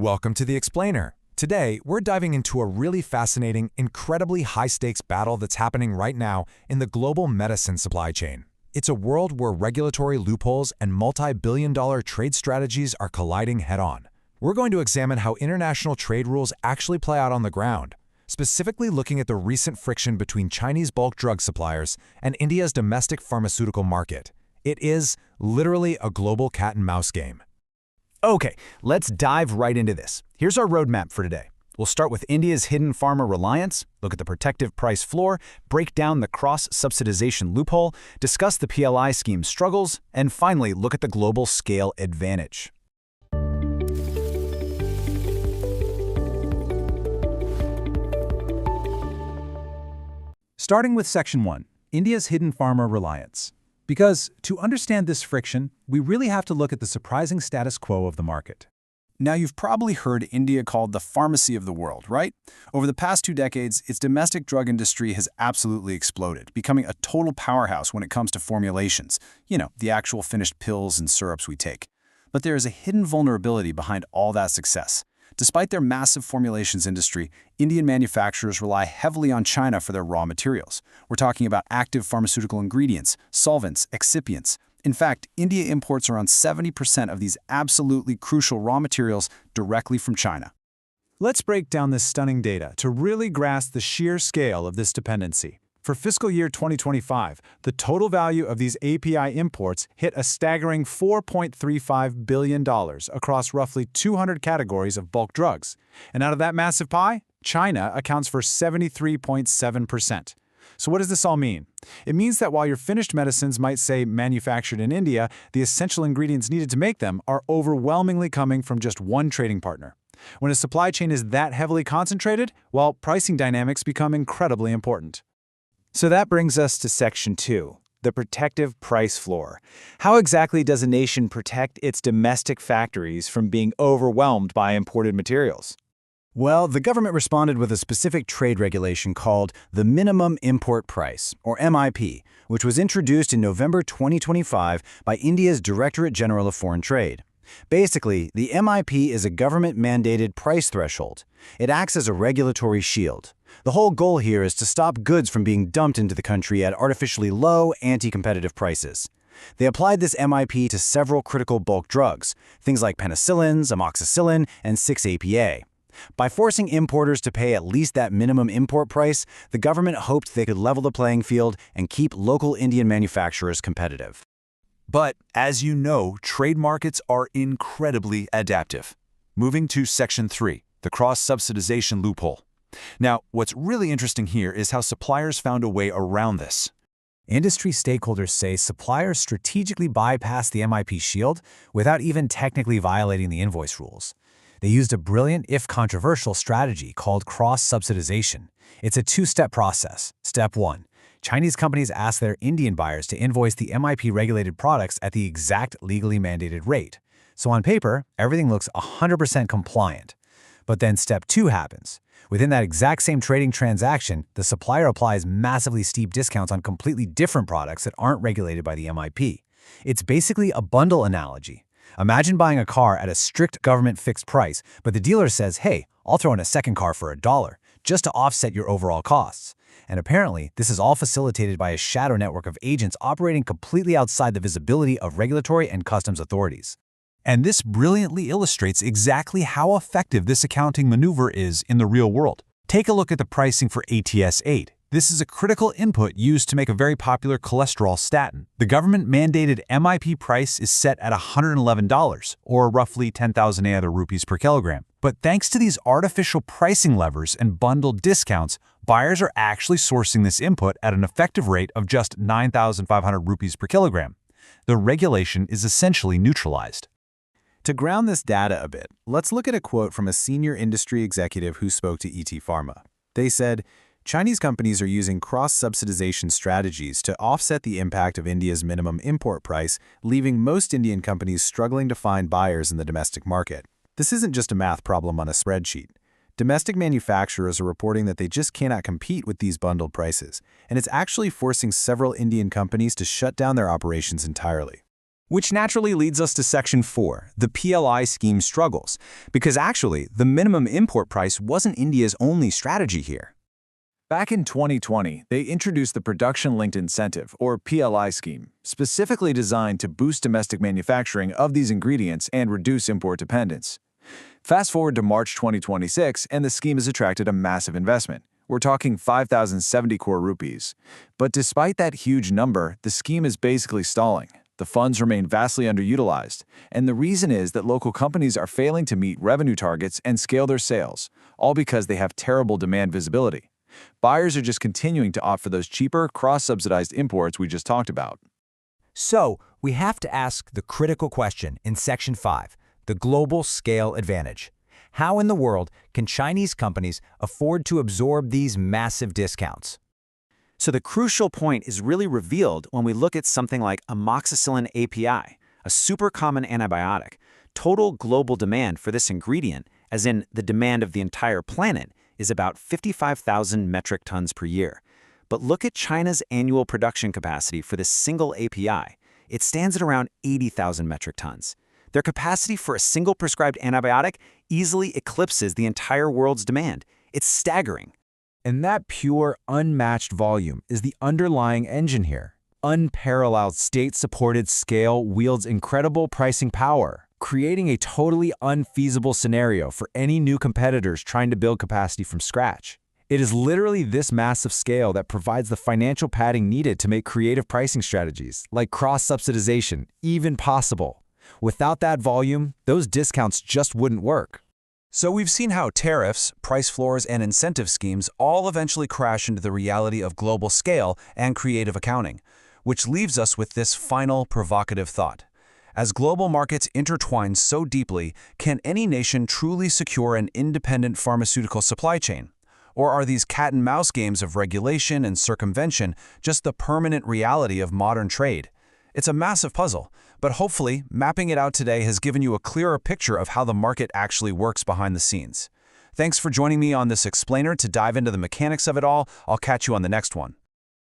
Welcome to The Explainer. Today, we're diving into a really fascinating, incredibly high-stakes battle that's happening right now in the global medicine supply chain. It's a world where regulatory loopholes and multi-billion-dollar trade strategies are colliding head-on. We're going to examine how international trade rules actually play out on the ground, specifically looking at the recent friction between Chinese bulk drug suppliers and India's domestic pharmaceutical market. It is literally a global cat-and-mouse game. Okay, let's dive right into this. Here's our roadmap for today. We'll start with India's hidden pharma reliance, look at the protective price floor, break down the cross-subsidization loophole, discuss the PLI scheme's struggles, and finally look at the global scale advantage. Starting with Section 1, India's hidden pharma reliance. Because to understand this friction, we really have to look at the surprising status quo of the market. Now, you've probably heard India called the pharmacy of the world, right? Over the past 2 decades, its domestic drug industry has absolutely exploded, becoming a total powerhouse when it comes to formulations, the actual finished pills and syrups we take. But there is a hidden vulnerability behind all that success. Despite their massive formulations industry, Indian manufacturers rely heavily on China for their raw materials. We're talking about active pharmaceutical ingredients, solvents, excipients. In fact, India imports around 70% of these absolutely crucial raw materials directly from China. Let's break down this stunning data to really grasp the sheer scale of this dependency. For fiscal year 2025, the total value of these API imports hit a staggering $4.35 billion across roughly 200 categories of bulk drugs. And out of that massive pie, China accounts for 73.7%. So what does this all mean? It means that while your finished medicines might say manufactured in India, the essential ingredients needed to make them are overwhelmingly coming from just one trading partner. When a supply chain is that heavily concentrated, well, pricing dynamics become incredibly important. So that brings us to Section 2, the protective price floor. How exactly does a nation protect its domestic factories from being overwhelmed by imported materials? Well, the government responded with a specific trade regulation called the Minimum Import Price, or MIP, which was introduced in November 2025 by India's Directorate General of Foreign Trade. Basically, the MIP is a government-mandated price threshold. It acts as a regulatory shield. The whole goal here is to stop goods from being dumped into the country at artificially low, anti-competitive prices. They applied this MIP to several critical bulk drugs, things like penicillins, amoxicillin, and 6-APA. By forcing importers to pay at least that minimum import price, the government hoped they could level the playing field and keep local Indian manufacturers competitive. But, as you know, trade markets are incredibly adaptive. Moving to Section 3, the cross-subsidization loophole. Now, what's really interesting here is how suppliers found a way around this. Industry stakeholders say suppliers strategically bypass the MIP shield without even technically violating the invoice rules. They used a brilliant, if controversial, strategy called cross-subsidization. It's a 2-step process. Step 1. Chinese companies ask their Indian buyers to invoice the MIP-regulated products at the exact legally mandated rate. So on paper, everything looks 100% compliant. But then Step 2 happens. Within that exact same trading transaction, the supplier applies massively steep discounts on completely different products that aren't regulated by the MIP. It's basically a bundle analogy. Imagine buying a car at a strict government fixed price, but the dealer says, hey, I'll throw in a second car for $1, just to offset your overall costs. And apparently, this is all facilitated by a shadow network of agents operating completely outside the visibility of regulatory and customs authorities. And this brilliantly illustrates exactly how effective this accounting maneuver is in the real world. Take a look at the pricing for ATS-8. This is a critical input used to make a very popular cholesterol statin. The government-mandated MIP price is set at $111, or roughly 10,000 rupees per kilogram. But thanks to these artificial pricing levers and bundled discounts, buyers are actually sourcing this input at an effective rate of just 9,500 rupees per kilogram. The regulation is essentially neutralized. To ground this data a bit, let's look at a quote from a senior industry executive who spoke to Pharma. They said, Chinese companies are using cross-subsidization strategies to offset the impact of India's minimum import price, leaving most Indian companies struggling to find buyers in the domestic market. This isn't just a math problem on a spreadsheet. Domestic manufacturers are reporting that they just cannot compete with these bundled prices, and it's actually forcing several Indian companies to shut down their operations entirely. Which naturally leads us to Section 4, the PLI scheme struggles, because actually, the minimum import price wasn't India's only strategy here. Back in 2020, they introduced the Production-Linked Incentive, or PLI scheme, specifically designed to boost domestic manufacturing of these ingredients and reduce import dependence. Fast forward to March 2026, and the scheme has attracted a massive investment. We're talking 5,070 crore rupees. But despite that huge number, the scheme is basically stalling. The funds remain vastly underutilized, and the reason is that local companies are failing to meet revenue targets and scale their sales, all because they have terrible demand visibility. Buyers are just continuing to opt for those cheaper, cross-subsidized imports we just talked about. So, we have to ask the critical question in Section 5, the global scale advantage. How in the world can Chinese companies afford to absorb these massive discounts? So the crucial point is really revealed when we look at something like amoxicillin API, a super common antibiotic. Total global demand for this ingredient, as in the demand of the entire planet, is about 55,000 metric tons per year. But look at China's annual production capacity for this single API. It stands at around 80,000 metric tons. Their capacity for a single prescribed antibiotic easily eclipses the entire world's demand. It's staggering. And that pure, unmatched volume is the underlying engine here. Unparalleled state-supported scale wields incredible pricing power, creating a totally unfeasible scenario for any new competitors trying to build capacity from scratch. It is literally this massive scale that provides the financial padding needed to make creative pricing strategies, like cross-subsidization, even possible. Without that volume, those discounts just wouldn't work. So we've seen how tariffs, price floors, and incentive schemes all eventually crash into the reality of global scale and creative accounting, which leaves us with this final provocative thought. As global markets intertwine so deeply, can any nation truly secure an independent pharmaceutical supply chain? Or are these cat-and-mouse games of regulation and circumvention just the permanent reality of modern trade? It's a massive puzzle, but hopefully, mapping it out today has given you a clearer picture of how the market actually works behind the scenes. Thanks for joining me on this explainer to dive into the mechanics of it all. I'll catch you on the next one.